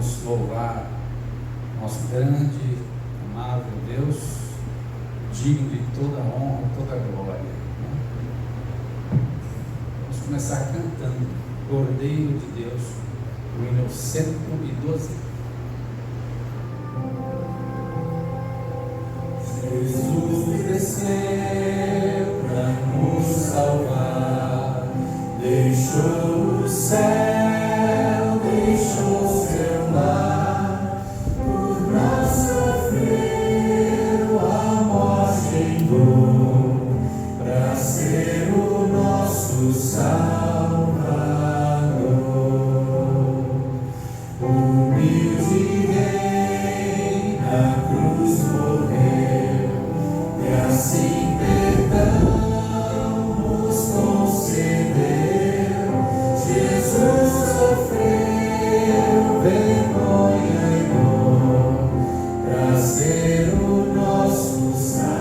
vamos louvar nosso grande, amável Deus, digno de toda honra, toda glória, né? Vamos começar cantando Cordeiro de Deus, o hino 112. Jesus desceu para nos salvar, deixou o céu, deixou seu lar, por nós sofreu a morte em dor, para ser o nosso Salvador. Humilde Rei na cruz morreu, e assim perdão nos concedeu. Jesus sofreu vergonha e dor, para ser o nosso Salvador.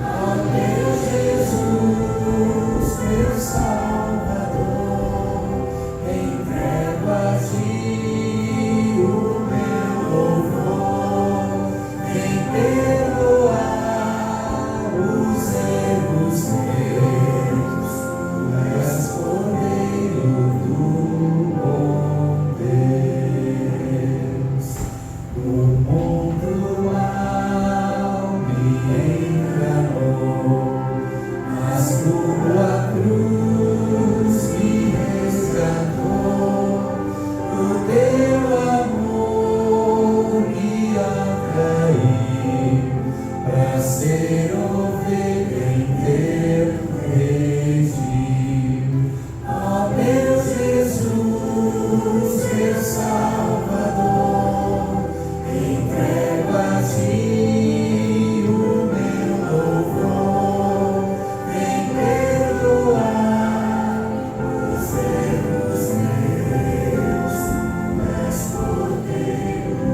Ó meu Jesus, meu Salvador, entrego a ti o meu louvor, vem perdoar os erros meus, tu és Cordeiro do bom Deus. O mundo mal me enganou, mas tua cruz me resgatou, o teu amor me atraiu, para ser ovelha em teu redil. Ó meu Jesus, meu Salvador, entrego a ti o meu louvor, vem perdoar os erros meus, tu és Cordeiro do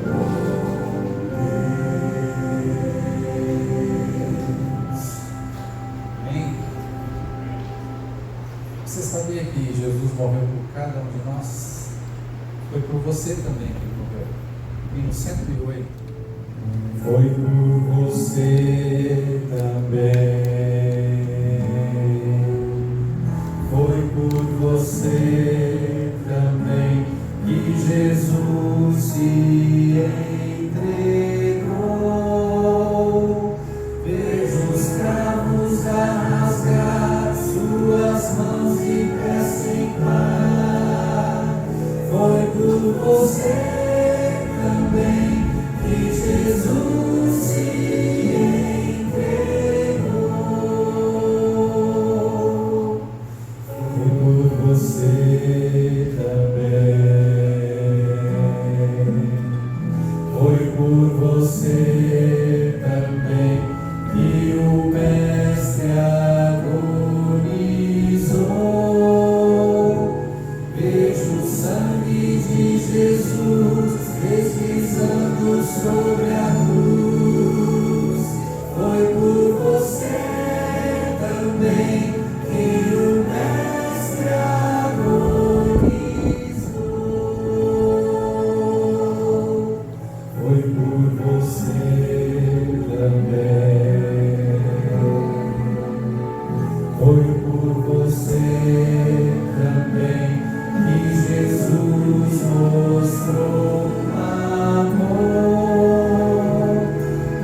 bom Deus. Amém? Você sabia que Jesus morreu por cada um de nós? Foi por você também que ele morreu. Hino 108. Foi por você também, foi por você também que Jesus se entregou. Vejo os cravos a rasgar suas mãos e pés sem par. Foi por você também que Jesus se entregou. Foi por você também, foi por você também que o Mestre agonizou. Vejo o sangue de Jesus deslizando sobre a cruz. Foi por você também que o Mestre agonizou. Foi por você também, foi por você também que Jesus mostrou amor,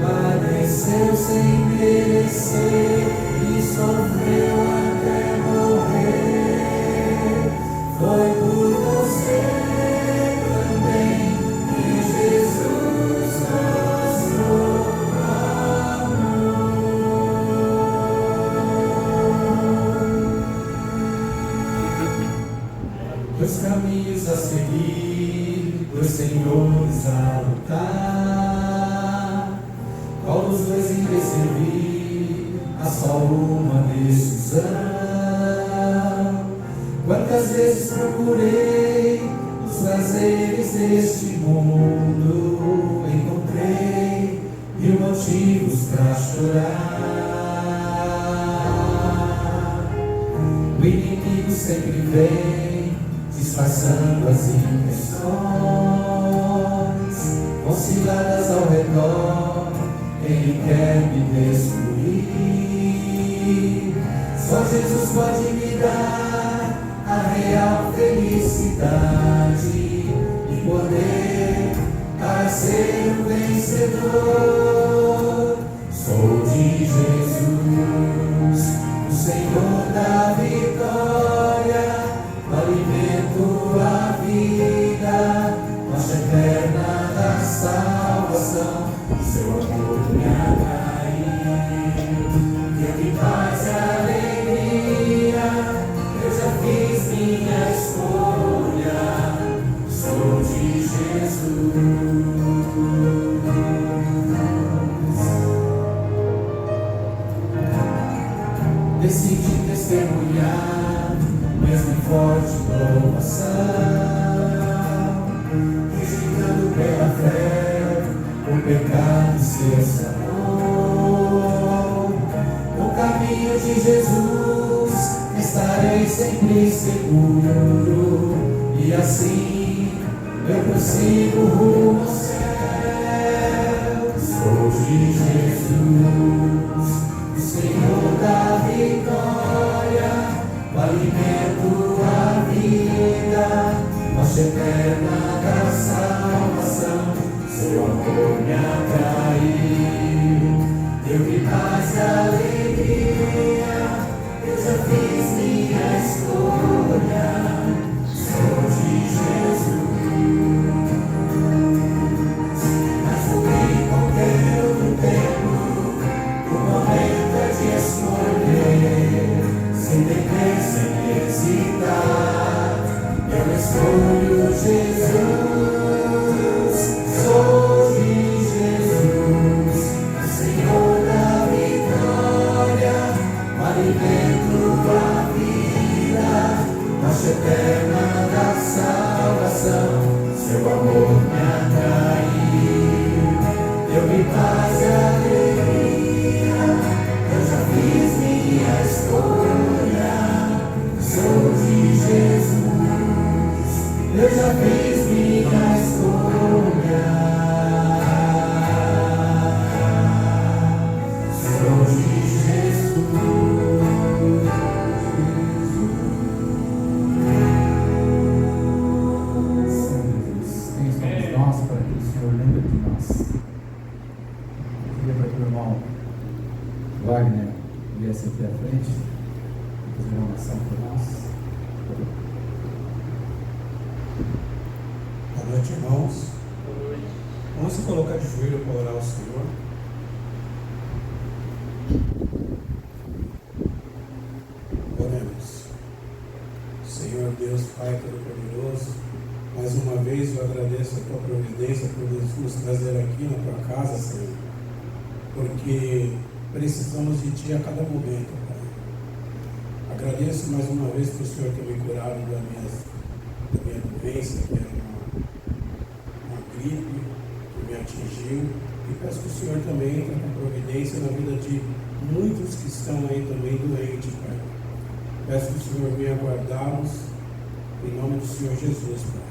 padeceu sem merecer e sofreu até morrer. Foi por você também que Jesus mostrou amor. Dois caminhos a seguir, dois senhores a lutar. Qual dos dois irei servir? Há só uma decisão. Quantas vezes procurei os prazeres deste mundo, encontrei mil motivos pra chorar. O inimigo sempre vem disfarçando as intenções, osciladas ao redor, ele quer me destruir. Só Jesus pode me dar a real felicidade e poder para ser um vencedor. Sou de Jesus, o Senhor da vitória, o alimento, a vida, rocha eterna da salvação. Seu amor me atraiu, deu-me paz e alegria. Eu já fiz minha escolha, sou de Jesus. Decidi testemunhar, mesmo em forte provação, rejeitando pela fé o pecado e seu sabor. No caminho de Jesus estarei sempre seguro, e assim eu prossigo rumo ao céu. Sou de Jesus, o Senhor da vitória, o alimento, a vida, rocha eterna da salvação. Seu amor me atraiu, deu-me paz e alegria. Eu já fiz minha escolha, sou de Jesus. Mas fui em qualquer outro tempo, o momento é de escolher, sem temer, sem hesitar. Eu escolho Jesus, sou de Jesus, o Senhor da vitória, o alimento, a vida, rocha eterna da salvação. Seu amor me atraiu, deu-me paz e alegria. Eu já fiz minha escolha, sou de Jesus. Eu já fiz minha escolha, sou de Jesus. Senhor Deus, quem somos nós para que o Senhor lembre de nós? Eu queria para que o irmão Wagner viesse aqui à frente, fazer uma oração por nós. Boa noite, irmãos. Vamos se colocar de joelho para orar ao Senhor. Oremos. Senhor Deus, Pai Todo-Poderoso, mais uma vez eu agradeço a Tua providência por nos trazer aqui na Tua casa, Senhor, porque precisamos de Ti a cada momento, Pai. Agradeço mais uma vez por o Senhor ter me curado da minha doença, que era uma gripe que me atingiu, e peço que o Senhor também entre com providência na vida de muitos que estão aí também doentes, Pai. Peço que o Senhor venha guardá-los em nome do Senhor Jesus, Pai.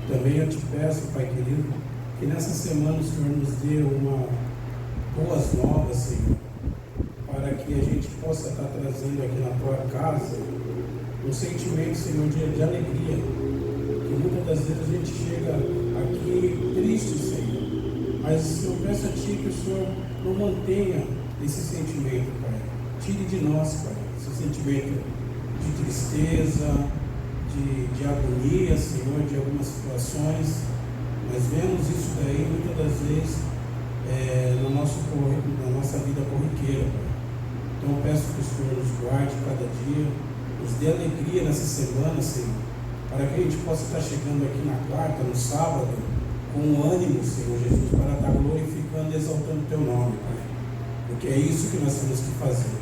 Também eu te peço, Pai querido, que nessa semana o Senhor nos dê boas novas, Senhor, para que a gente possa estar trazendo aqui na Tua casa um sentimento, Senhor, de alegria. Que muitas das vezes a gente chega aqui triste, Senhor, mas eu peço a Ti que o Senhor não mantenha esse sentimento, Pai. Tire de nós, Pai, esse sentimento de tristeza, de agonia, Senhor, de algumas situações. Nós vemos isso daí muitas das vezes na nossa vida corriqueira, Pai. Então eu peço que o Senhor nos guarde cada dia, nos dê alegria nessa semana, Senhor, para que a gente possa estar chegando aqui na quarta, no sábado, com ânimo, Senhor Jesus, para estar glorificando e exaltando o Teu nome, Pai. Porque é isso que nós temos que fazer.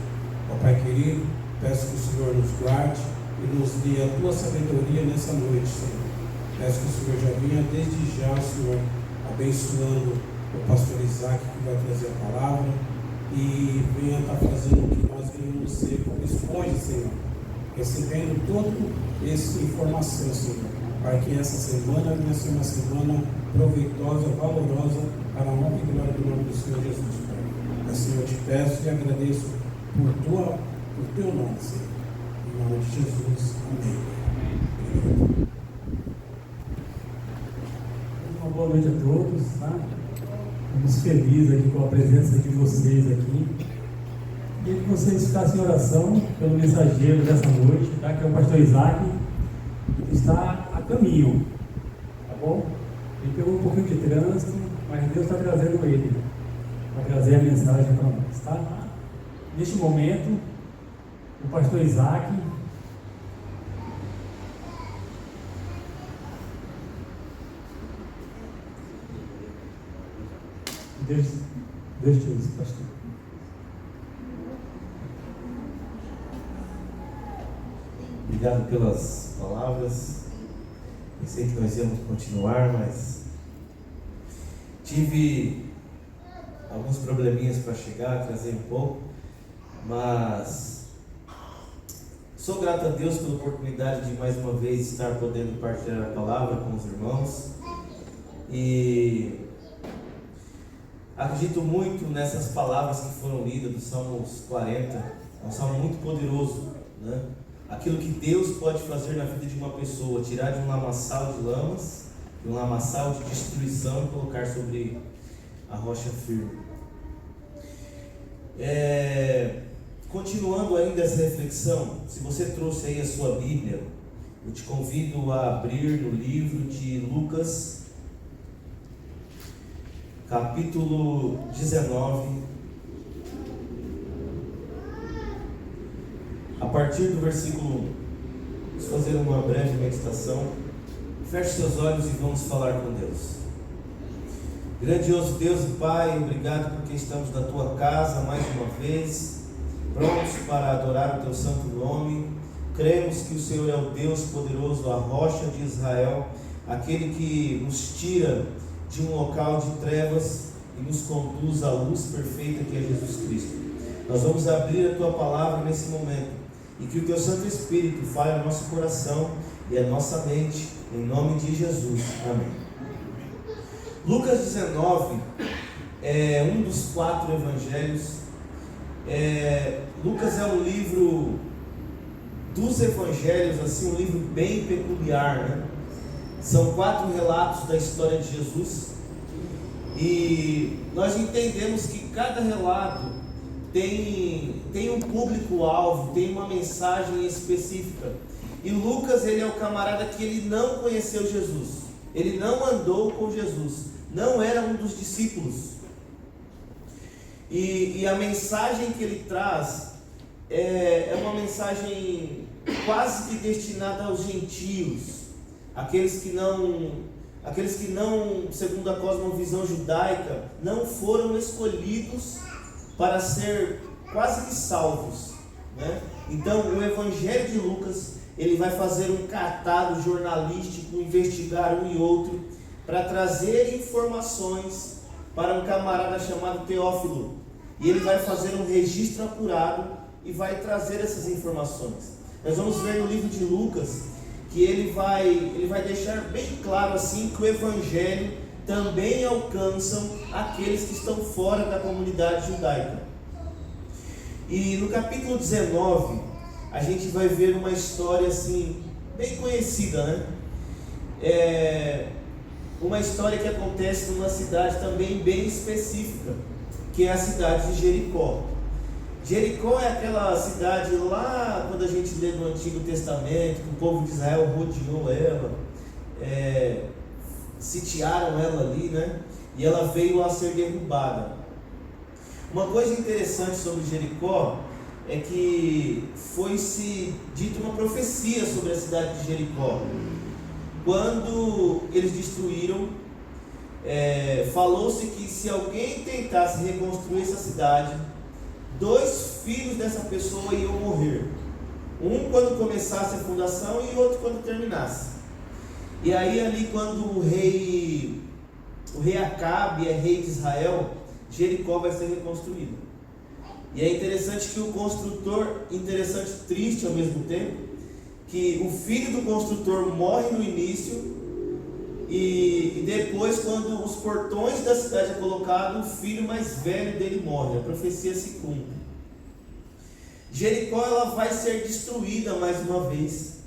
Ó Pai querido, peço que o Senhor nos guarde e nos dê a Tua sabedoria nessa noite, Senhor. Peço que o Senhor já venha desde já, Senhor, abençoando o pastor Isaac, que vai trazer a palavra, e venha estar fazendo o que nós queremos ser como esponja, Senhor, recebendo toda essa informação, Senhor, para que essa semana venha ser uma semana proveitosa, valorosa, para a honra e glória do nome do Senhor Jesus, Pai. Assim eu te peço e agradeço por teu nome, Senhor. Em nome de Jesus. Amém. Uma boa noite a todos, tá? Estamos felizes aqui com a presença de vocês aqui. E que vocês ficassem em oração pelo mensageiro dessa noite, tá? Que é o pastor Isaac, que está a caminho, tá bom? Ele pegou um pouquinho de trânsito, mas Deus está trazendo ele para trazer a mensagem para nós, tá? Neste momento, o pastor Isaac Deus te use, pastor. Obrigado pelas palavras. Pensei que nós íamos continuar, mas tive alguns probleminhas para chegar, atrasei um pouco, mas sou grato a Deus pela oportunidade de mais uma vez estar podendo partilhar a palavra com os irmãos, e acredito muito nessas palavras que foram lidas do Salmos 40, é um salmo muito poderoso, né? Aquilo que Deus pode fazer na vida de uma pessoa, tirar de um lamaçal de lamas, de um lamaçal de destruição e colocar sobre a rocha firme. Continuando ainda essa reflexão, se você trouxe aí a sua Bíblia, eu te convido a abrir no livro de Lucas, capítulo 19, a partir do versículo 1. Vamos fazer uma breve meditação. Feche seus olhos e vamos falar com Deus. Grandioso Deus e Pai, obrigado porque estamos na Tua casa mais uma vez, prontos para adorar o Teu santo nome. Cremos que o Senhor é o Deus poderoso, a rocha de Israel, aquele que nos tira de um local de trevas e nos conduz à luz perfeita que é Jesus Cristo. Nós vamos abrir a Tua palavra nesse momento, e que o Teu Santo Espírito fale ao nosso coração e à nossa mente, em nome de Jesus. Amém. Lucas 19 é um dos 4 evangelhos. Lucas é um livro dos evangelhos, assim, um livro bem peculiar, né? São 4 relatos da história de Jesus, e nós entendemos que cada relato tem um público-alvo, tem uma mensagem específica. E Lucas, ele é o camarada que ele não conheceu Jesus, ele não andou com Jesus, não era um dos discípulos. E a mensagem que ele traz é uma mensagem quase que destinada aos gentios, aqueles que não, segundo a cosmovisão judaica, não foram escolhidos para ser quase que salvos, né? Então o Evangelho de Lucas, ele vai fazer um catado jornalístico, investigar um e outro, para trazer informações para um camarada chamado Teófilo, e ele vai fazer um registro apurado e vai trazer essas informações. Nós vamos ver no livro de Lucas que ele vai deixar bem claro assim que o Evangelho também alcançam aqueles que estão fora da comunidade judaica. E no capítulo 19, a gente vai ver uma história assim, bem conhecida, né? Uma história que acontece numa cidade também bem específica, que é a cidade de Jericó. Jericó é aquela cidade lá, quando a gente lê no Antigo Testamento, que o povo de Israel rodeou ela, sitiaram ela ali, né? E ela veio a ser derrubada. Uma coisa interessante sobre Jericó é que foi-se dita uma profecia sobre a cidade de Jericó. Quando eles destruíram, falou-se que se alguém tentasse reconstruir essa cidade, 2 filhos dessa pessoa iam morrer. Um quando começasse a fundação e outro quando terminasse. E aí ali quando o rei Acabe é rei de Israel, Jericó vai ser reconstruído. E é interessante que o construtor, interessante e triste ao mesmo tempo, que o filho do construtor morre no início e depois, quando os portões da cidade é colocado, o filho mais velho dele morre. A profecia se cumpre. Jericó, ela vai ser destruída mais uma vez.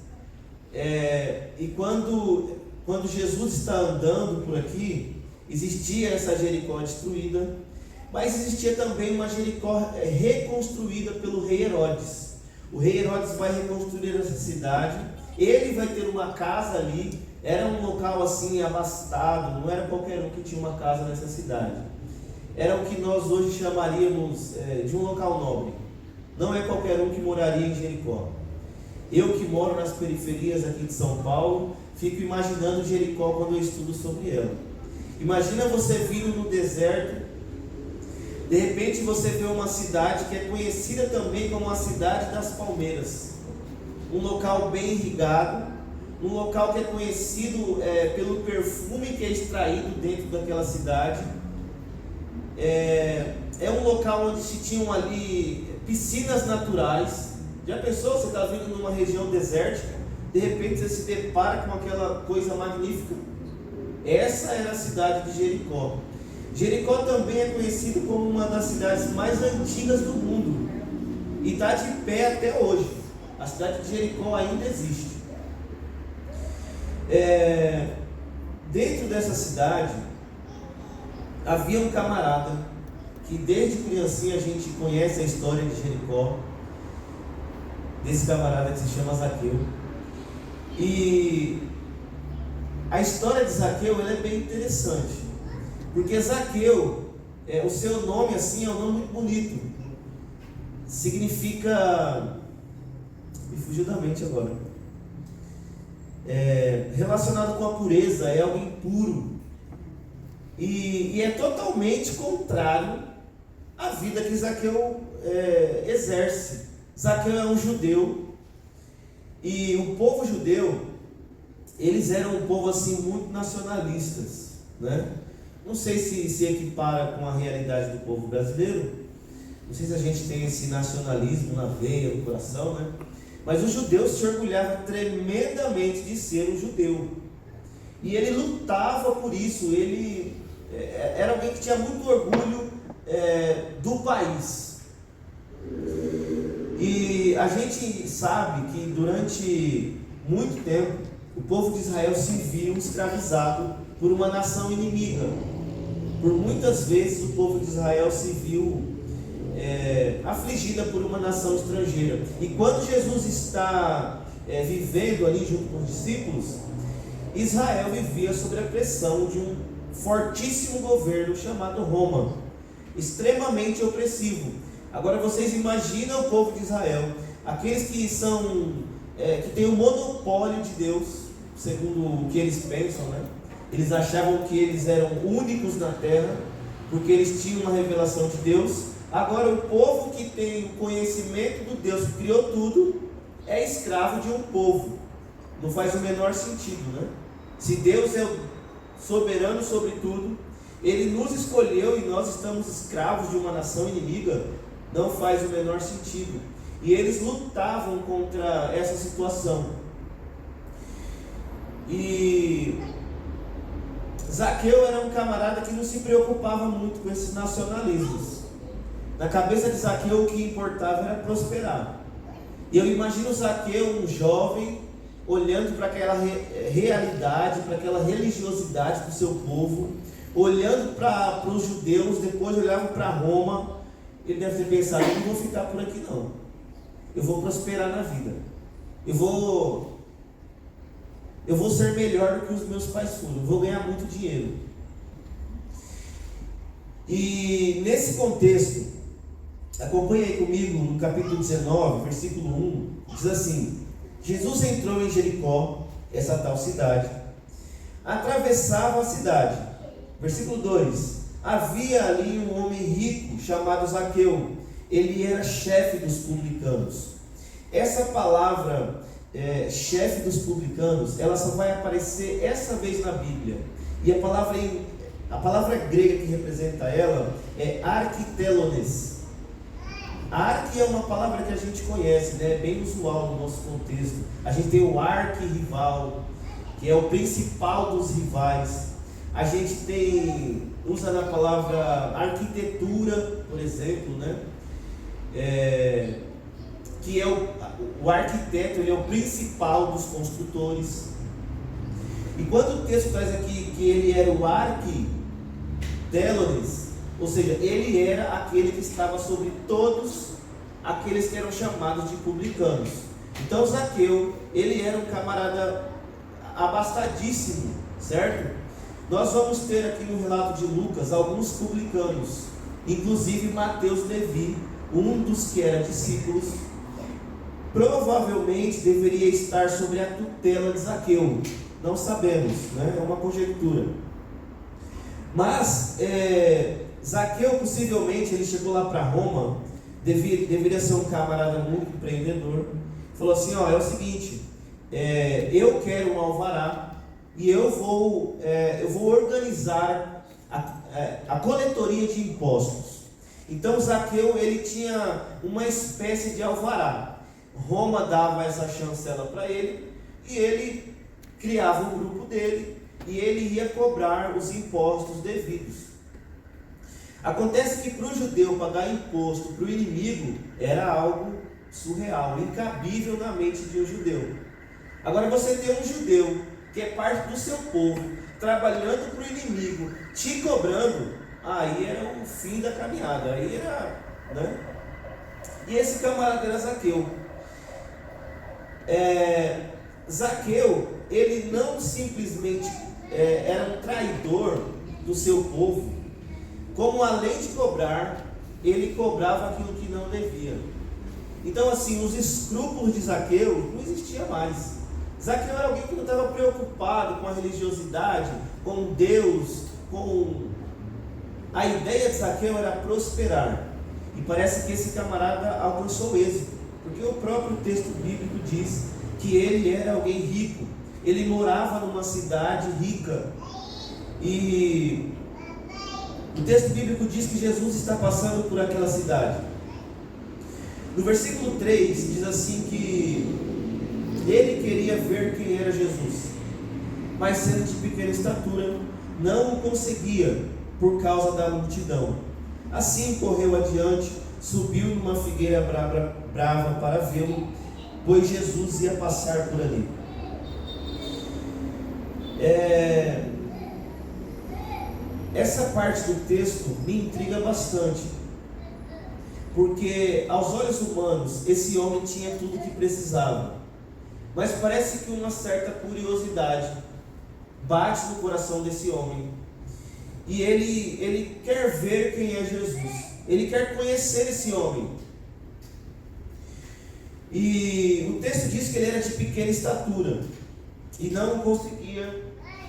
E quando Jesus está andando por aqui, existia essa Jericó destruída, mas existia também uma Jericó reconstruída pelo rei Herodes. O rei Herodes vai reconstruir essa cidade, ele vai ter uma casa ali, era um local assim abastado, não era qualquer um que tinha uma casa nessa cidade. Era o que nós hoje chamaríamos de um local nobre. Não é qualquer um que moraria em Jericó. Eu que moro nas periferias aqui de São Paulo, fico imaginando Jericó quando eu estudo sobre ela. Imagina você vindo no deserto, de repente você vê uma cidade que é conhecida também como a cidade das palmeiras, um local bem irrigado, um local que é conhecido pelo perfume que é extraído dentro daquela cidade. É um local onde se tinham ali piscinas naturais. Já pensou, você está vindo numa região desértica, de repente você se depara com aquela coisa magnífica? Essa era a cidade de Jericó. Jericó também é conhecido como uma das cidades mais antigas do mundo e está de pé até hoje. A cidade de Jericó ainda existe. Dentro dessa cidade havia um camarada que desde criancinha a gente conhece a história de Jericó, desse camarada que se chama Zaqueu. E a história de Zaqueu ela é bem interessante, porque Zaqueu, o seu nome assim é um nome muito bonito, significa, me fugiu da mente agora, relacionado com a pureza, é algo impuro, e é totalmente contrário à vida que Zaqueu exerce. Zaqueu é um judeu, e o povo judeu, eles eram um povo assim muito nacionalistas, né? Não sei se equipara com a realidade do povo brasileiro, não sei se a gente tem esse nacionalismo na veia, no coração, né? Mas o judeu se orgulhava tremendamente de ser um judeu, e ele lutava por isso. Ele era alguém que tinha muito orgulho do país. E a gente sabe que durante muito tempo o povo de Israel se viu escravizado por uma nação inimiga. Por muitas vezes o povo de Israel se viu afligida por uma nação estrangeira. E quando Jesus está vivendo ali junto com os discípulos, Israel vivia sob a pressão de um fortíssimo governo chamado Roma, extremamente opressivo. Agora vocês imaginam o povo de Israel, aqueles que que têm o monopólio de Deus, segundo o que eles pensam, né? Eles achavam que eles eram únicos na terra, porque eles tinham uma revelação de Deus. Agora o povo que tem o conhecimento do Deus que criou tudo, é escravo de um povo. Não faz o menor sentido, né? Se Deus é soberano sobre tudo, Ele nos escolheu e nós estamos escravos de uma nação inimiga, não faz o menor sentido. E eles lutavam contra essa situação. E Zaqueu era um camarada que não se preocupava muito com esses nacionalismos. Na cabeça de Zaqueu o que importava era prosperar. E eu imagino Zaqueu, um jovem, olhando para aquela realidade, para aquela religiosidade do seu povo, olhando para os judeus, depois olhava para Roma. Ele deve ter pensado: eu não vou ficar por aqui não, eu vou prosperar na vida, eu vou ser melhor do que os meus pais foram, eu vou ganhar muito dinheiro. E nesse contexto, acompanhe aí comigo no capítulo 19, versículo 1, diz assim: Jesus entrou em Jericó, essa tal cidade, atravessava a cidade. Versículo 2: havia ali um homem rico chamado Zaqueu, ele era chefe dos publicanos. Essa palavra chefe dos publicanos, ela só vai aparecer essa vez na Bíblia, e a palavra grega que representa ela é arquitelones. Arque é uma palavra que a gente conhece, né? É bem usual no nosso contexto. A gente tem o arquirrival, que é o principal dos rivais. A gente usa na palavra arquitetura, por exemplo, né? Que é o arquiteto, ele é o principal dos construtores. E quando o texto traz aqui que ele era o arquitelones, ou seja, ele era aquele que estava sobre todos aqueles que eram chamados de publicanos. Então Zaqueu, ele era um camarada abastadíssimo, certo? Nós vamos ter aqui no relato de Lucas alguns publicanos, inclusive Mateus Levi, um dos que era discípulos, provavelmente deveria estar sob a tutela de Zaqueu. Não sabemos, né? É uma conjectura. Mas Zaqueu possivelmente ele chegou lá para Roma, deveria ser um camarada muito empreendedor. Falou assim: ó, é o seguinte, eu quero um alvará e eu vou organizar a coletoria de impostos. Então Zaqueu ele tinha uma espécie de alvará. Roma dava essa chancela para ele e ele criava um grupo dele e ele ia cobrar os impostos devidos. Acontece que para o judeu pagar imposto para o inimigo era algo surreal, incabível na mente de um judeu. Agora você tem um judeu que é parte do seu povo, trabalhando para o inimigo, te cobrando, aí era o fim da caminhada, aí era, né? E esse camarada era Zaqueu. Zaqueu, ele não simplesmente era um traidor do seu povo, como além de cobrar, ele cobrava aquilo que não devia. Então assim, os escrúpulos de Zaqueu não existiam mais. Zaqueu era alguém que não estava preocupado com a religiosidade, com Deus, a ideia de Zaqueu era prosperar. E parece que esse camarada alcançou êxito, porque o próprio texto bíblico diz que ele era alguém rico, ele morava numa cidade rica, e o texto bíblico diz que Jesus está passando por aquela cidade. No versículo 3 diz assim que ele queria ver quem era Jesus, mas sendo de pequena estatura, não o conseguia por causa da multidão. Assim correu adiante, subiu numa figueira brava para vê-lo, pois Jesus ia passar por ali. Essa parte do texto me intriga bastante, porque aos olhos humanos esse homem tinha tudo o que precisava, mas parece que uma certa curiosidade bate no coração desse homem, e ele quer ver quem é Jesus, ele quer conhecer esse homem. E o texto diz que ele era de pequena estatura e não conseguia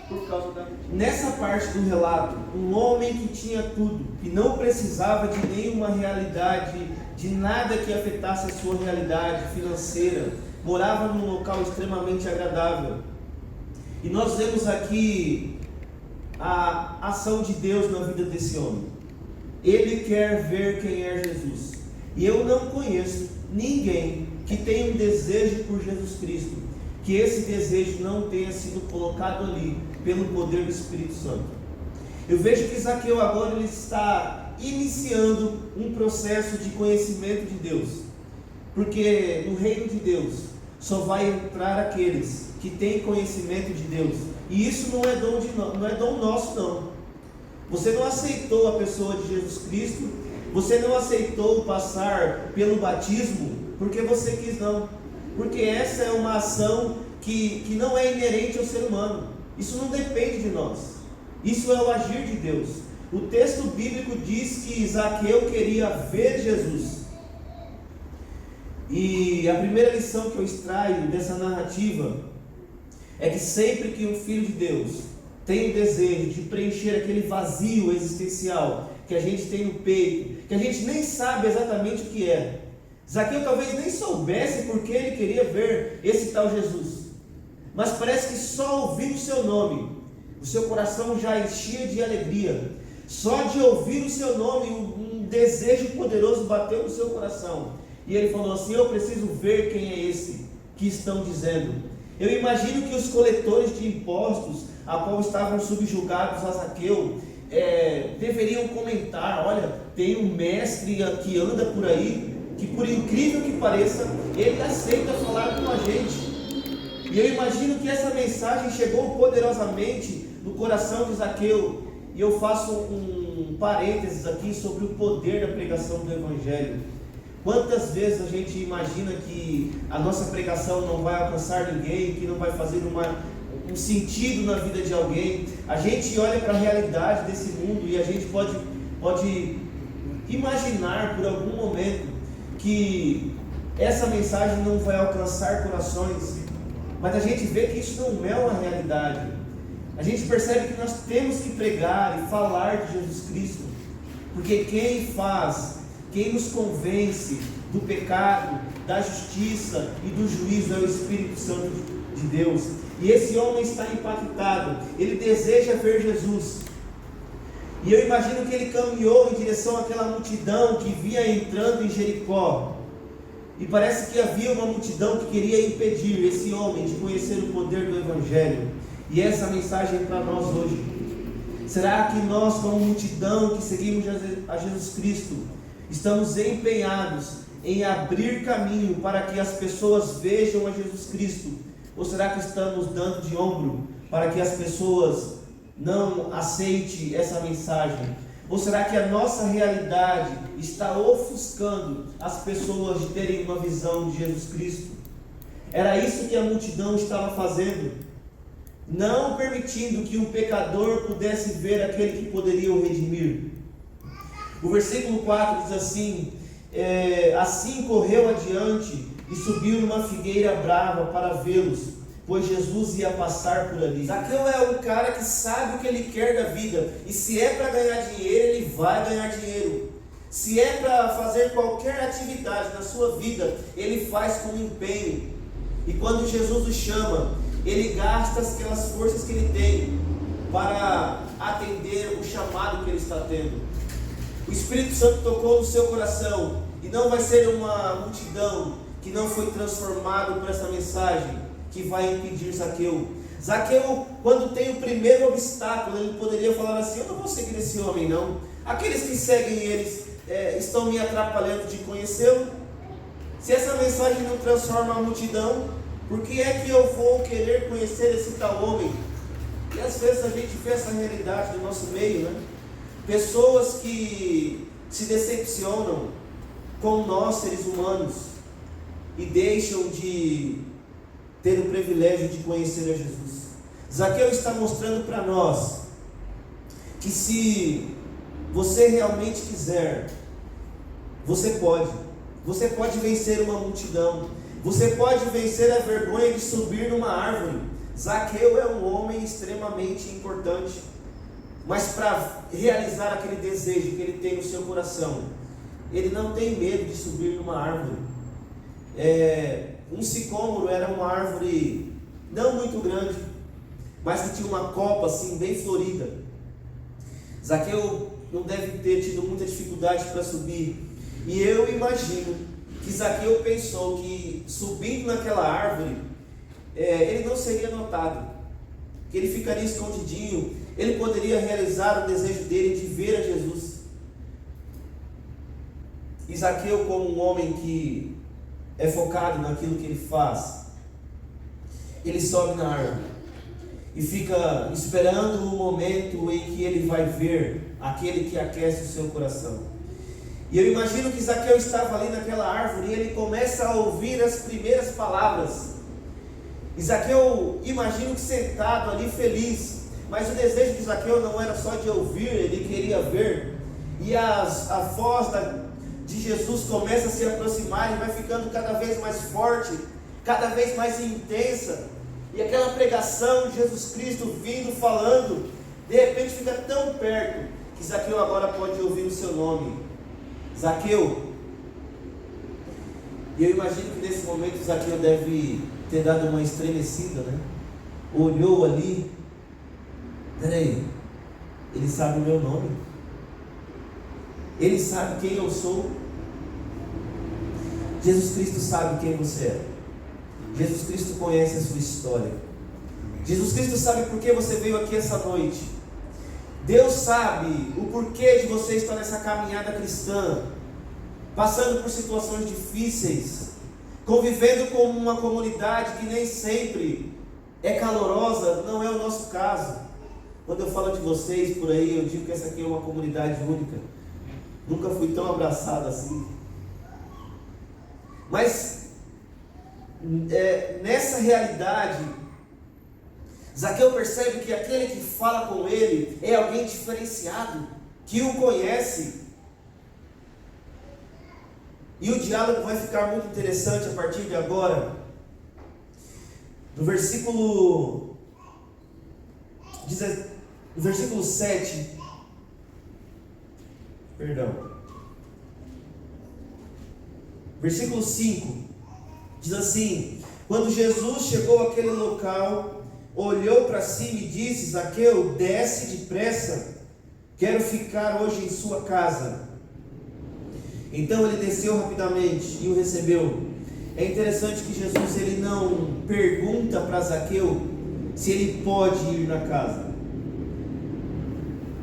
por causa da... Nessa parte do relato, um homem que tinha tudo, que não precisava de nenhuma realidade, de nada que afetasse a sua realidade financeira, morava num local extremamente agradável. E nós vemos aqui a ação de Deus na vida desse homem. Ele quer ver quem é Jesus. E eu não conheço ninguém que tenha um desejo por Jesus Cristo, que esse desejo não tenha sido colocado ali pelo poder do Espírito Santo. Eu vejo que Zaqueu agora ele está iniciando um processo de conhecimento de Deus, porque no reino de Deus só vai entrar aqueles que têm conhecimento de Deus, e isso não é dom nosso não. Você não aceitou a pessoa de Jesus Cristo, você não aceitou passar pelo batismo porque você quis, não, porque essa é uma ação que não é inerente ao ser humano. Isso não depende de nós, isso é o agir de Deus. O texto bíblico diz que Zaqueu queria ver Jesus, e a primeira lição que eu extraio dessa narrativa é que sempre que um filho de Deus tem o desejo de preencher aquele vazio existencial que a gente tem no peito, que a gente nem sabe exatamente o que é, Zaqueu talvez nem soubesse porque ele queria ver esse tal Jesus, mas parece que só ouvindo o seu nome, o seu coração já enchia de alegria. Só de ouvir o seu nome, um desejo poderoso bateu no seu coração. E ele falou assim: eu preciso ver quem é esse que estão dizendo. Eu imagino que os coletores de impostos, a qual estavam subjugados a Zaqueu, deveriam comentar: olha, tem um mestre que anda por aí, que por incrível que pareça, ele aceita falar com a gente. E eu imagino que essa mensagem chegou poderosamente no coração de Zaqueu. E eu faço um parênteses aqui sobre o poder da pregação do Evangelho. Quantas vezes a gente imagina que a nossa pregação não vai alcançar ninguém, que não vai fazer um sentido na vida de alguém. A gente olha para a realidade desse mundo e a gente pode imaginar por algum momento que essa mensagem não vai alcançar corações, mas a gente vê que isso não é uma realidade. A gente percebe que nós temos que pregar e falar de Jesus Cristo, porque quem nos convence do pecado, da justiça e do juízo é o Espírito Santo de Deus. E esse homem está impactado, ele deseja ver Jesus. E eu imagino que ele caminhou em direção àquela multidão que vinha entrando em Jericó. E parece que havia uma multidão que queria impedir esse homem de conhecer o poder do Evangelho. E essa mensagem é para nós hoje. Será que nós, como multidão que seguimos a Jesus Cristo, estamos empenhados em abrir caminho para que as pessoas vejam a Jesus Cristo? Ou será que estamos dando de ombro para que as pessoas não aceitem essa mensagem? Ou será que a nossa realidade está ofuscando as pessoas de terem uma visão de Jesus Cristo? Era isso que a multidão estava fazendo, não permitindo que um pecador pudesse ver aquele que poderia o redimir. O versículo 4 diz assim: assim correu adiante e subiu numa figueira brava para vê-los, pois Jesus ia passar por ali. Zaqueu é um cara que sabe o que ele quer da vida, e se é para ganhar dinheiro, ele vai ganhar dinheiro. Se é para fazer qualquer atividade na sua vida, ele faz com empenho. E quando Jesus o chama, ele gasta aquelas forças que ele tem para atender o chamado que ele está tendo. O Espírito Santo tocou no seu coração, e não vai ser uma multidão que não foi transformado por essa mensagem que vai impedir Zaqueu. Zaqueu, quando tem o primeiro obstáculo, ele poderia falar assim: eu não vou seguir esse homem não, aqueles que seguem eles estão me atrapalhando de conhecê-lo. Se essa mensagem não transforma a multidão, por que é que eu vou querer conhecer esse tal homem? E às vezes a gente vê essa realidade do nosso meio, né? Pessoas que se decepcionam com nós, seres humanos, e deixam de ter o privilégio de conhecer a Jesus. Zaqueu está mostrando para nós que se você realmente quiser, você pode vencer uma multidão. Você pode vencer a vergonha de subir numa árvore. Zaqueu é um homem extremamente importante, mas para realizar aquele desejo que ele tem no seu coração, ele não tem medo de subir numa árvore. Um sicômoro era uma árvore não muito grande, mas que tinha uma copa assim bem florida. Zaqueu não deve ter tido muita dificuldade para subir. E eu imagino que Zaqueu pensou que subindo naquela árvore, ele não seria notado, que ele ficaria escondidinho, ele poderia realizar o desejo dele de ver a Jesus. E Zaqueu, como um homem que é focado naquilo que ele faz, ele sobe na árvore e fica esperando o momento em que ele vai ver aquele que aquece o seu coração. E eu imagino que Zaqueu estava ali naquela árvore e ele começa a ouvir as primeiras palavras. E Zaqueu, imagino que sentado ali feliz, mas o desejo de Zaqueu não era só de ouvir, ele queria ver. E a voz de Jesus começa a se aproximar e vai ficando cada vez mais forte, cada vez mais intensa. E aquela pregação de Jesus Cristo vindo, falando, de repente fica tão perto que Zaqueu agora pode ouvir o seu nome: Zaqueu. E eu imagino que nesse momento Zaqueu deve ter dado uma estremecida, né? Olhou ali: peraí, ele sabe o meu nome? Ele sabe quem eu sou. Jesus Cristo sabe quem você é. Jesus Cristo conhece a sua história. Jesus Cristo sabe por que você veio aqui essa noite. Deus sabe o porquê de você estar nessa caminhada cristã, passando por situações difíceis, convivendo com uma comunidade que nem sempre é calorosa. Não é o nosso caso. Quando eu falo de vocês por aí, eu digo que essa aqui é uma comunidade única. Nunca fui tão abraçado assim. Mas nessa realidade, Zaqueu percebe que aquele que fala com ele é alguém diferenciado, que o conhece. E o diálogo vai ficar muito interessante a partir de agora. No versículo 7, versículo 5, diz assim: quando Jesus chegou àquele local, olhou para cima e disse: Zaqueu, desce depressa, quero ficar hoje em sua casa. Então ele desceu rapidamente e o recebeu. É interessante que Jesus ele não pergunta para Zaqueu se ele pode ir na casa.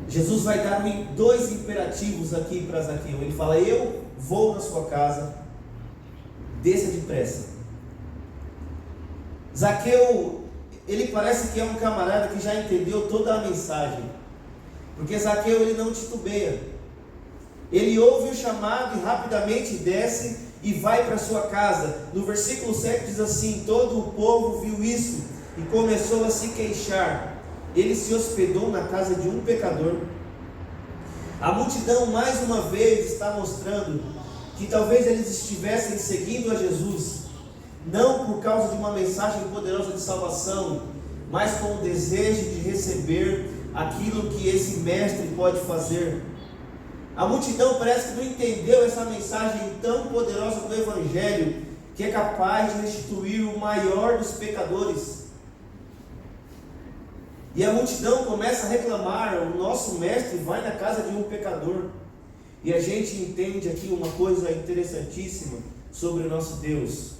Jesus vai dar dois imperativos aqui para Zaqueu. Ele fala: eu vou na sua casa, desça depressa. Zaqueu, ele parece que é um camarada que já entendeu toda a mensagem, porque Zaqueu ele não titubeia. Ele ouve o chamado e rapidamente desce e vai para sua casa. No versículo 7 diz assim: todo o povo viu isso e começou a se queixar. Ele se hospedou na casa de um pecador. A multidão mais uma vez está mostrando que talvez eles estivessem seguindo a Jesus, não por causa de uma mensagem poderosa de salvação, mas com o desejo de receber aquilo que esse mestre pode fazer. A multidão parece que não entendeu essa mensagem tão poderosa do Evangelho, que é capaz de restituir o maior dos pecadores. E a multidão começa a reclamar: o nosso mestre vai na casa de um pecador. E a gente entende aqui uma coisa interessantíssima sobre o nosso Deus.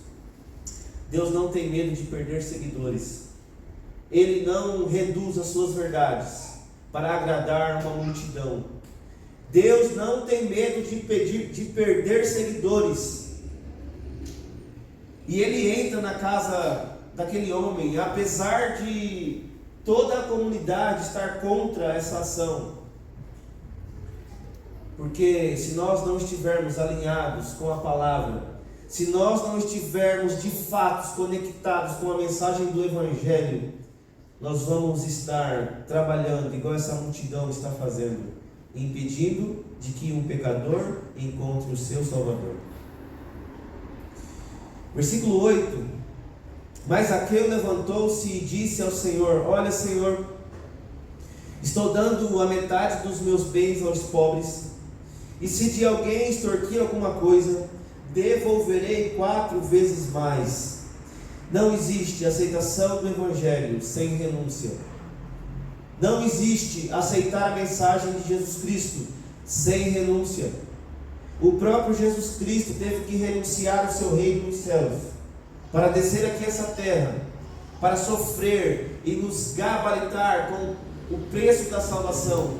Deus não tem medo de perder seguidores. Ele não reduz as suas verdades para agradar uma multidão. Deus não tem medo de perder seguidores. E ele entra na casa daquele homem, apesar de toda a comunidade estar contra essa ação. Porque se nós não estivermos alinhados com a palavra, se nós não estivermos de fato conectados com a mensagem do Evangelho, nós vamos estar trabalhando igual essa multidão está fazendo, impedindo de que um pecador encontre o seu Salvador. Versículo 8: mas Zaqueu levantou-se e disse ao Senhor: olha, Senhor, estou dando a metade dos meus bens aos pobres, e se de alguém extorquir alguma coisa, devolverei 4 vezes mais. Não existe aceitação do Evangelho sem renúncia. Não existe aceitar a mensagem de Jesus Cristo sem renúncia. O próprio Jesus Cristo teve que renunciar ao seu reino nos céus, para descer aqui essa terra, para sofrer e nos gabaritar com o preço da salvação.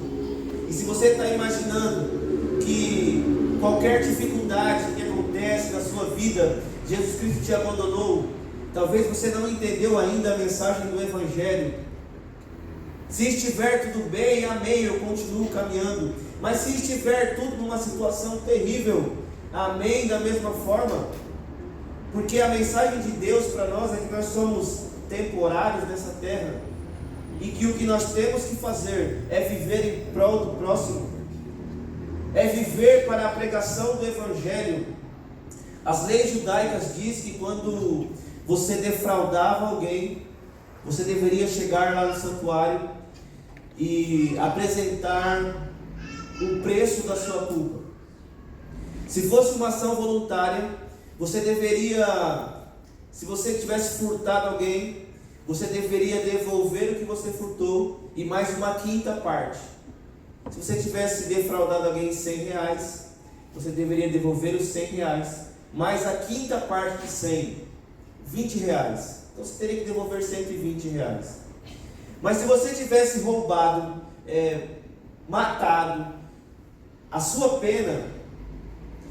E se você está imaginando que qualquer dificuldade que acontece na sua vida, Jesus Cristo te abandonou, talvez você não entendeu ainda a mensagem do Evangelho. Se estiver tudo bem, amém, eu continuo caminhando. Mas se estiver tudo numa situação terrível, amém, da mesma forma. Porque a mensagem de Deus para nós é que nós somos temporários nessa terra, e que o que nós temos que fazer é viver em prol do próximo, é viver para a pregação do Evangelho. As leis judaicas dizem que quando você defraudava alguém, você deveria chegar lá no santuário e apresentar o preço da sua culpa. Se fosse uma ação voluntária, você deveria, se você tivesse furtado alguém, você deveria devolver o que você furtou e mais uma quinta parte. Se você tivesse defraudado alguém em R$100, você deveria devolver os R$100, mais a quinta parte de 100, R$20. Então você teria que devolver R$120. Mas se você tivesse roubado, matado, a sua pena,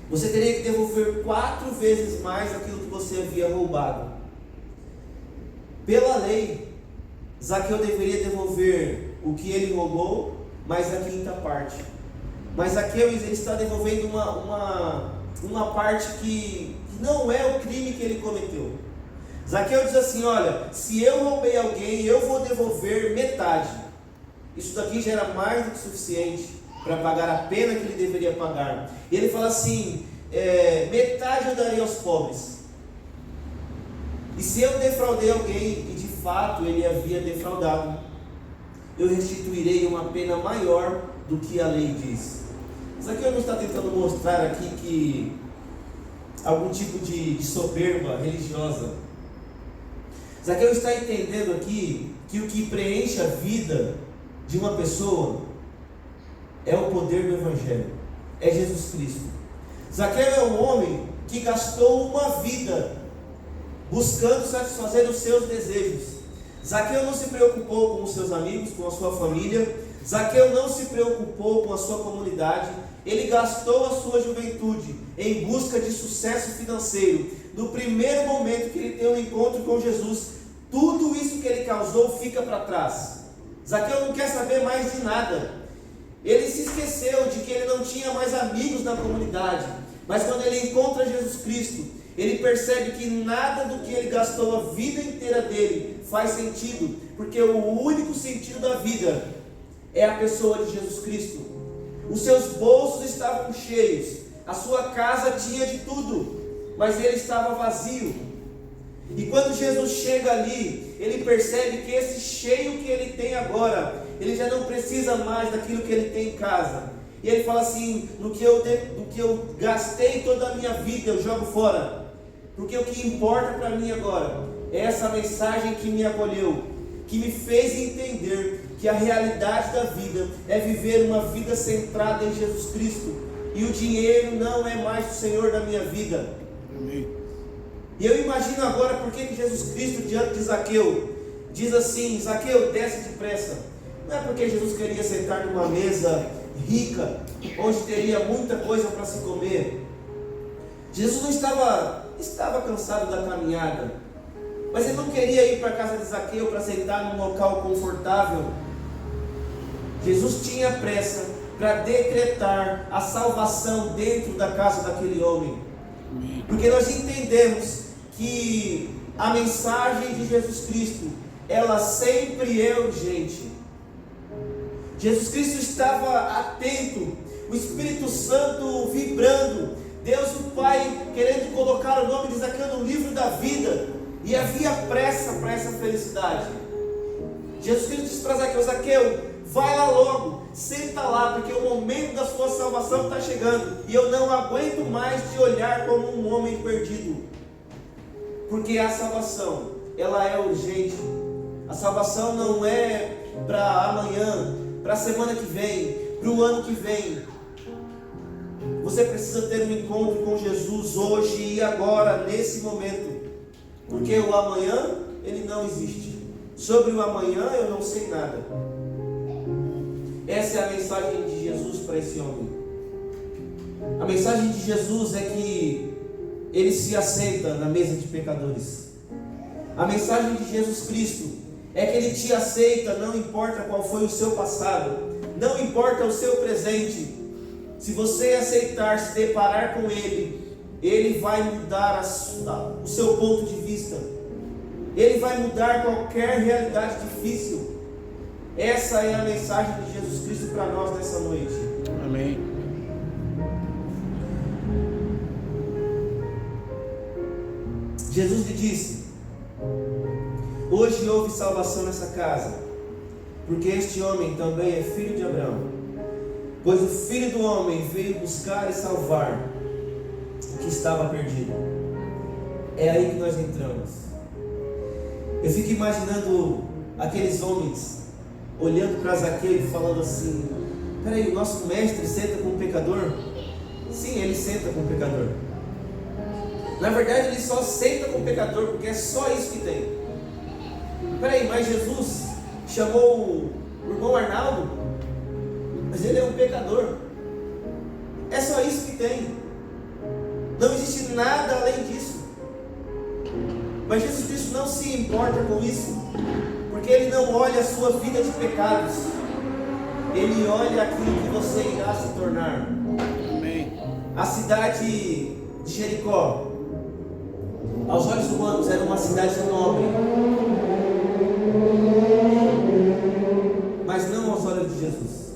você teria que devolver 4 vezes mais aquilo que você havia roubado. Pela lei, Zaqueu deveria devolver o que ele roubou, mais a quinta parte. Mas Zaqueu, ele está devolvendo uma parte que não é o crime que ele cometeu. Zaqueu diz assim: olha, se eu roubei alguém, eu vou devolver metade. Isso daqui já era mais do que suficiente para pagar a pena que ele deveria pagar. E ele fala assim: metade eu darei aos pobres. E se eu defraudei alguém, e de fato ele havia defraudado, eu restituirei uma pena maior do que a lei diz. Zaqueu não está tentando mostrar aqui que algum tipo de soberba religiosa. Zaqueu está entendendo aqui que o que preenche a vida de uma pessoa é o poder do Evangelho, é Jesus Cristo. Zaqueu é um homem que gastou uma vida buscando satisfazer os seus desejos. Zaqueu não se preocupou com os seus amigos, com a sua família. Zaqueu não se preocupou com a sua comunidade. Ele gastou a sua juventude em busca de sucesso financeiro. No primeiro momento que ele tem um encontro com Jesus, tudo isso que ele causou fica para trás. Zaqueu não quer saber mais de nada. Ele se esqueceu de que ele não tinha mais amigos na comunidade. Mas quando ele encontra Jesus Cristo, ele percebe que nada do que ele gastou a vida inteira dele faz sentido, porque o único sentido da vida é a pessoa de Jesus Cristo. Os seus bolsos estavam cheios, a sua casa tinha de tudo, mas ele estava vazio. E quando Jesus chega ali, ele percebe que esse cheio que ele tem agora, ele já não precisa mais daquilo que ele tem em casa. E ele fala assim: do que eu gastei toda a minha vida, eu jogo fora, porque o que importa para mim agora é essa mensagem que me acolheu, que me fez entender que a realidade da vida é viver uma vida centrada em Jesus Cristo, e o dinheiro não é mais o Senhor da minha vida. Amém. E eu imagino agora por que Jesus Cristo, diante de Zaqueu, diz assim: Zaqueu, desce depressa. Não é porque Jesus queria sentar numa mesa rica, onde teria muita coisa para se comer. Jesus não estava cansado da caminhada, mas ele não queria ir para a casa de Zaqueu para sentar num local confortável. Jesus tinha pressa para decretar a salvação dentro da casa daquele homem, porque nós entendemos que a mensagem de Jesus Cristo, ela sempre é urgente. Jesus Cristo estava atento, o Espírito Santo vibrando, Deus o Pai querendo colocar o nome de Zaqueu no livro da vida, e havia pressa para essa felicidade. Jesus Cristo disse para Zaqueu: Zaqueu, vai lá logo, senta lá, porque o momento da sua salvação está chegando, e eu não aguento mais te olhar como um homem perdido, porque a salvação, ela é urgente. A salvação não é para amanhã, para a semana que vem, para o ano que vem. Você precisa ter um encontro com Jesus hoje e agora, nesse momento, porque o amanhã, ele não existe. Sobre o amanhã eu não sei nada. Essa é a mensagem de Jesus para esse homem. A mensagem de Jesus é que ele se assenta na mesa de pecadores. A mensagem de Jesus Cristo é que ele te aceita, não importa qual foi o seu passado, não importa o seu presente. Se você aceitar se deparar com ele, ele vai mudar o seu ponto de vista, ele vai mudar qualquer realidade difícil. Essa é a mensagem de Jesus Cristo para nós nessa noite. Amém. Jesus lhe disse: hoje houve salvação nessa casa, porque este homem também é filho de Abraão. Pois o Filho do Homem veio buscar e salvar o que estava perdido. É aí que nós entramos. Eu fico imaginando aqueles homens olhando para Zaqueu e falando assim: Peraí, o nosso mestre senta com o pecador? Sim, ele senta com o pecador. Na verdade, ele só senta com o pecador, porque é só isso que tem. Peraí, mas Jesus chamou o irmão Arnaldo, mas ele é um pecador. É só isso que tem. Não existe nada além disso. Mas Jesus Cristo não se importa com isso, porque Ele não olha a sua vida de pecados, Ele olha aquilo que você irá se tornar. Amém. A cidade de Jericó, aos olhos humanos, era uma cidade nobre, mas não aos olhos de Jesus.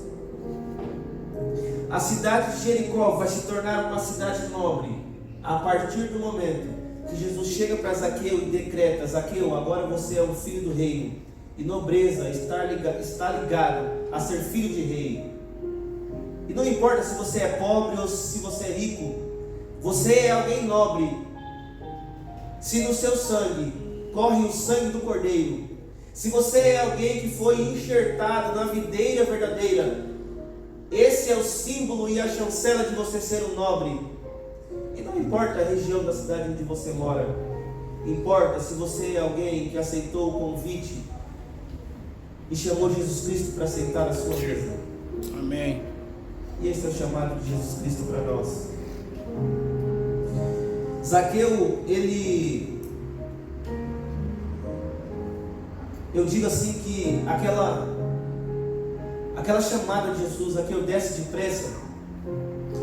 A cidade de Jericó vai se tornar uma cidade nobre a partir do momento que Jesus chega para Zaqueu e decreta: Zaqueu, agora você é um filho do reino, e nobreza está ligado a ser filho de rei. E não importa se você é pobre ou se você é rico, você é alguém nobre. Se no seu sangue corre o sangue do Cordeiro, se você é alguém que foi enxertado na videira verdadeira, esse é o símbolo e a chancela de você ser um nobre. E não importa a região da cidade onde você mora, importa se você é alguém que aceitou o convite e chamou Jesus Cristo para sentar à sua mesa. Amém. E esse é o chamado de Jesus Cristo para nós. Zaqueu, eu digo assim que aquela chamada de Jesus, Zaqueu, desce depressa,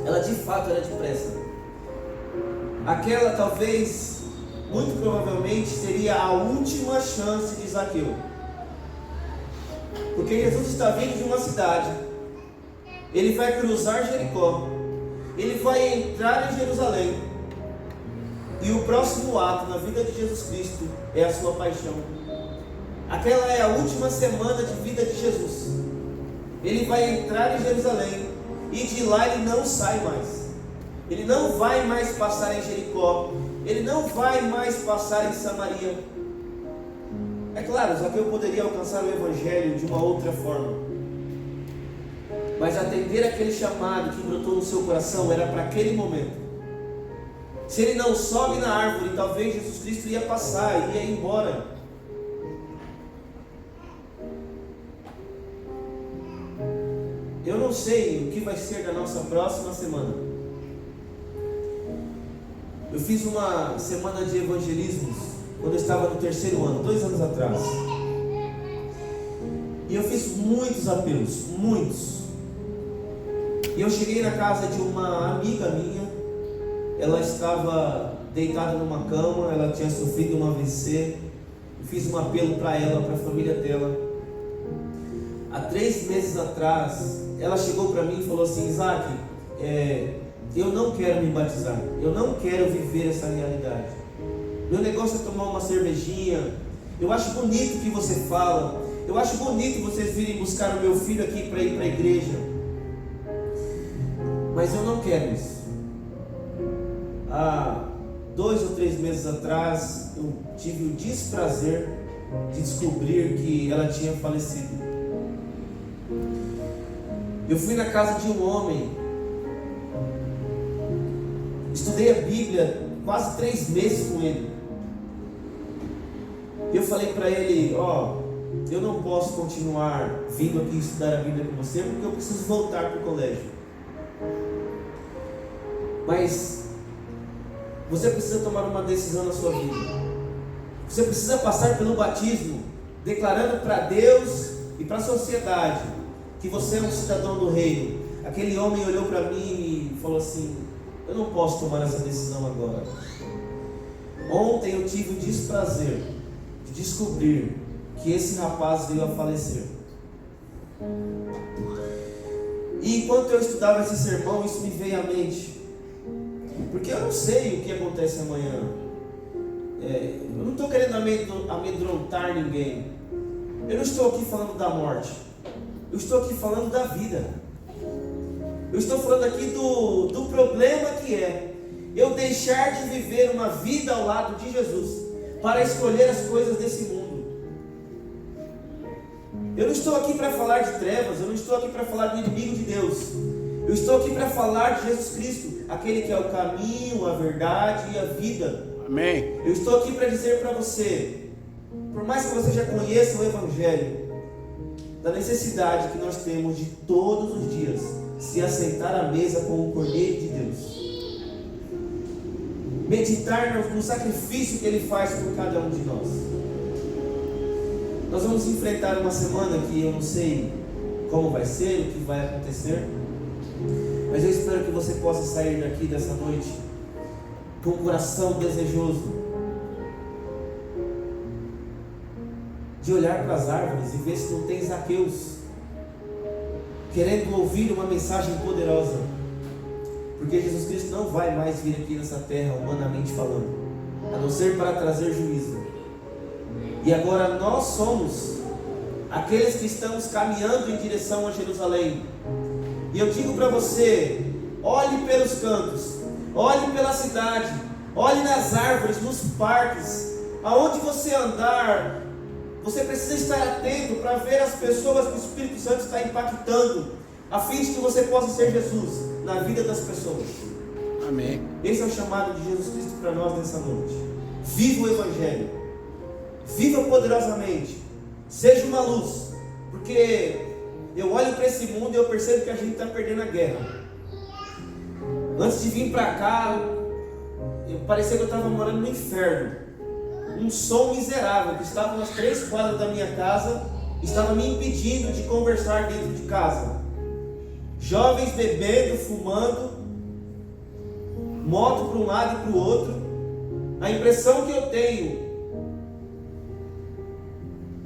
ela de fato era depressa. Aquela talvez, muito provavelmente, seria a última chance de Zaqueu, porque Jesus está vindo de uma cidade, ele vai cruzar Jericó, ele vai entrar em Jerusalém, e o próximo ato na vida de Jesus Cristo é a sua paixão. Aquela é a última semana de vida de Jesus. Ele vai entrar em Jerusalém, e de lá ele não sai mais. Ele não vai mais passar em Jericó, ele não vai mais passar em Samaria. É claro, Zaqueu poderia alcançar o Evangelho de uma outra forma, mas atender aquele chamado que brotou no seu coração era para aquele momento. Se ele não sobe na árvore, talvez Jesus Cristo ia passar, ia embora. Eu não sei o que vai ser da nossa próxima semana. Eu fiz uma semana de evangelismos quando eu estava no 3º ano, 2 anos atrás. E eu fiz muitos apelos, muitos. E eu cheguei na casa de uma amiga minha. Ela estava deitada numa cama, ela tinha sofrido um AVC. Eu fiz um apelo para ela, para a família dela. Há 3 meses atrás, ela chegou para mim e falou assim: Isaac, eu não quero me batizar, eu não quero viver essa realidade. Meu negócio é tomar uma cervejinha. Eu acho bonito o que você fala, eu acho bonito vocês virem buscar o meu filho aqui para ir para a igreja, mas eu não quero isso. Há 2 ou 3 meses atrás, eu tive o desprazer de descobrir que ela tinha falecido. Eu fui na casa de um homem, estudei a Bíblia quase 3 meses com ele. E eu falei para ele: eu não posso continuar vindo aqui estudar a Bíblia com você, porque eu preciso voltar para o colégio. Mas você precisa tomar uma decisão na sua vida. Você precisa passar pelo batismo, declarando para Deus e para a sociedade que você é um cidadão do reino. Aquele homem olhou para mim e falou assim: eu não posso tomar essa decisão agora. Ontem eu tive o desprazer de descobrir que esse rapaz veio a falecer. E enquanto eu estudava esse sermão, isso me veio à mente, porque eu não sei o que acontece amanhã. Eu não estou querendo amedrontar ninguém. Eu não estou aqui falando da morte, eu estou aqui falando da vida. Eu estou falando aqui do problema que é eu deixar de viver uma vida ao lado de Jesus para escolher as coisas desse mundo. Eu não estou aqui para falar de trevas, eu não estou aqui para falar do inimigo de Deus. Eu estou aqui para falar de Jesus Cristo, aquele que é o caminho, a verdade e a vida. Amém. Eu estou aqui para dizer para você, por mais que você já conheça o Evangelho, da necessidade que nós temos de todos os dias se assentar à mesa com o Cordeiro de Deus, meditar no sacrifício que Ele faz por cada um de nós. Nós vamos enfrentar uma semana que eu não sei como vai ser, o que vai acontecer, mas eu espero que você possa sair daqui dessa noite com o coração desejoso de olhar para as árvores e ver se não tem Zaqueus querendo ouvir uma mensagem poderosa, porque Jesus Cristo não vai mais vir aqui nessa terra humanamente falando, a não ser para trazer juízo. E agora nós somos aqueles que estamos caminhando em direção a Jerusalém. E eu digo para você, olhe pelos cantos, olhe pela cidade, olhe nas árvores, nos parques, aonde você andar, você precisa estar atento para ver as pessoas que o Espírito Santo está impactando, a fim de que você possa ser Jesus na vida das pessoas. Amém. Esse é o chamado de Jesus Cristo para nós nessa noite. Viva o Evangelho, viva poderosamente, seja uma luz, porque eu olho para esse mundo e eu percebo que a gente está perdendo a guerra. Antes de vir para cá, parecia que eu estava morando no inferno. Um som miserável que estava nas 3 quadras da minha casa estava me impedindo de conversar dentro de casa. Jovens bebendo, fumando, moto para um lado e para o outro. A impressão que eu tenho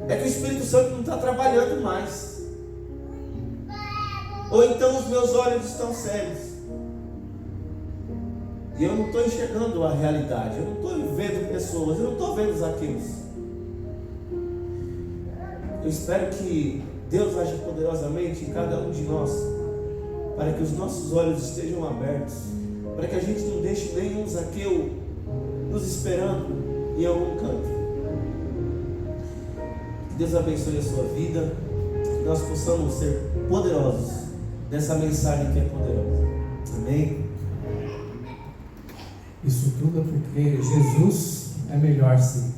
é que o Espírito Santo não está trabalhando mais. Ou então os meus olhos estão cegos e eu não estou enxergando a realidade, eu não estou vendo pessoas, eu não estou vendo Zaqueus. Eu espero que Deus age poderosamente em cada um de nós, para que os nossos olhos estejam abertos, para que a gente não deixe nenhum Zaqueu nos esperando em algum canto. Que Deus abençoe a sua vida, que nós possamos ser poderosos nessa mensagem que é poderosa. Amém? Isso tudo é porque Jesus é melhor sim.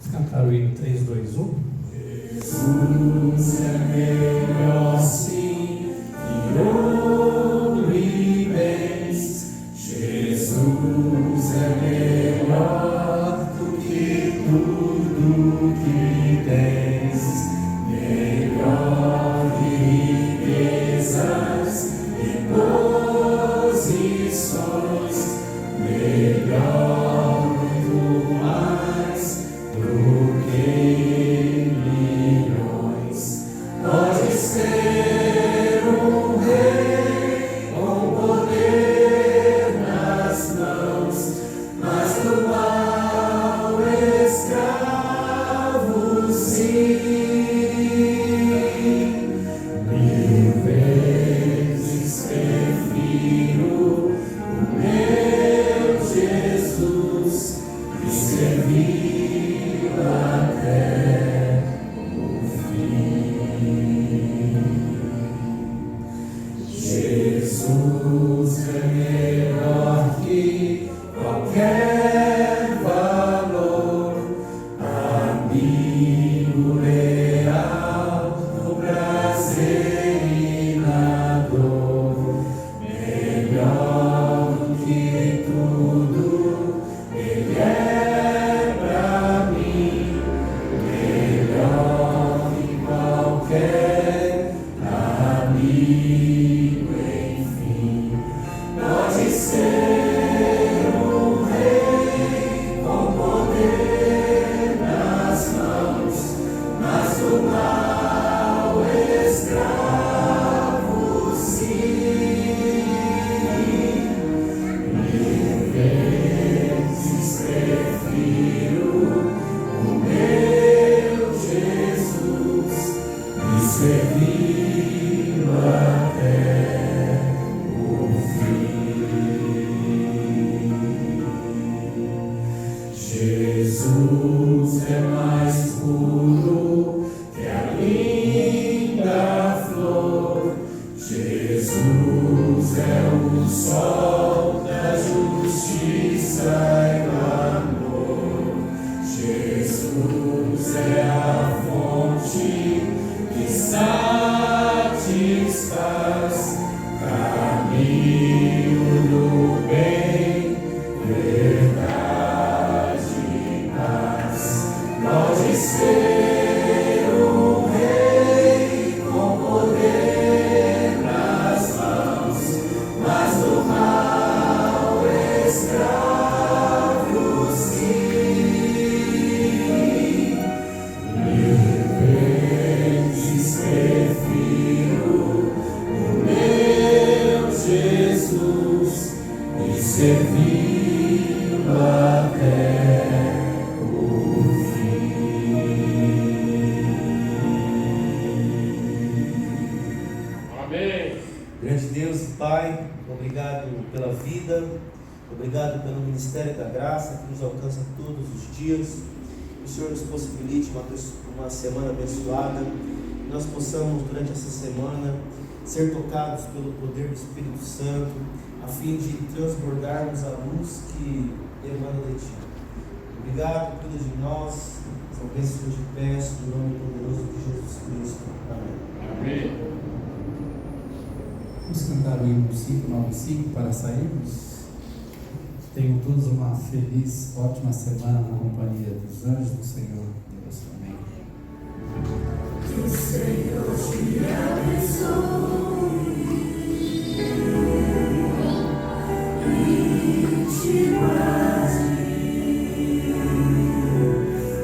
Vamos cantar o hino 3, 2, 1. Jesus é melhor sim que ouro e bens. Jesus é melhor do que tudo que tens. Melhor que riquezas e posições. Melhor, muito mais do que milhões. Pode ser um rei com poder nas mãos, mas do mal escravo sim. 1000 vezes prefiro o meu Jesus e servir até o fim. Jesus é melhor que qualquer valor, amigo leal no prazer e na dor. Melhor do que tudo, Ele é pra mim. Melhor que qualquer amigo, enfim. Pode ser um rei com poder nas mãos, mas o mal escravo sim. 1000 vezes prefiro o meu Jesus e servir até o fim. Jesus é mais puro que a Jesus é o sol da justiça e do amor. Jesus é a fonte que satisfaz, caminho do bem, verdade e paz. Pode ser um rei com poder nas mãos, mas do mal escravo sim. Mil vezes prefiro o meu Jesus e servi-lo até o fim. Amém. Grande Deus e Pai, obrigado pela vida, obrigado pelo ministério da graça que nos alcança todos os dias. Que o Senhor nos possibilite uma semana abençoada, que nós possamos durante essa semana ser tocados pelo poder do Espírito Santo, a fim de transbordarmos a luz que emana de Ti. Obrigado, cuida de nós, são bênçãos que eu te peço, no nome poderoso de Jesus Cristo. Amém. Amém. Vamos cantar o hino 595 para sairmos. Tenham todos uma feliz, ótima semana na companhia dos anjos do Senhor Deus. Amém. Que o Senhor te abençoe e te guarde.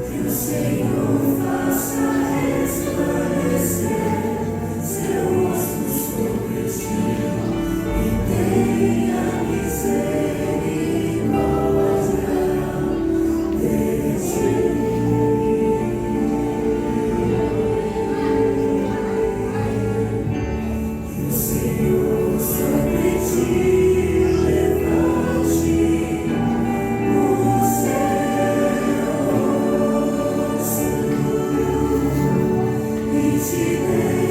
Que o Senhor faça resplandecer seu rosto sobre ti e tenha misericórdia de ti. Que o Senhor sobre ti levante o seu rosto e te dê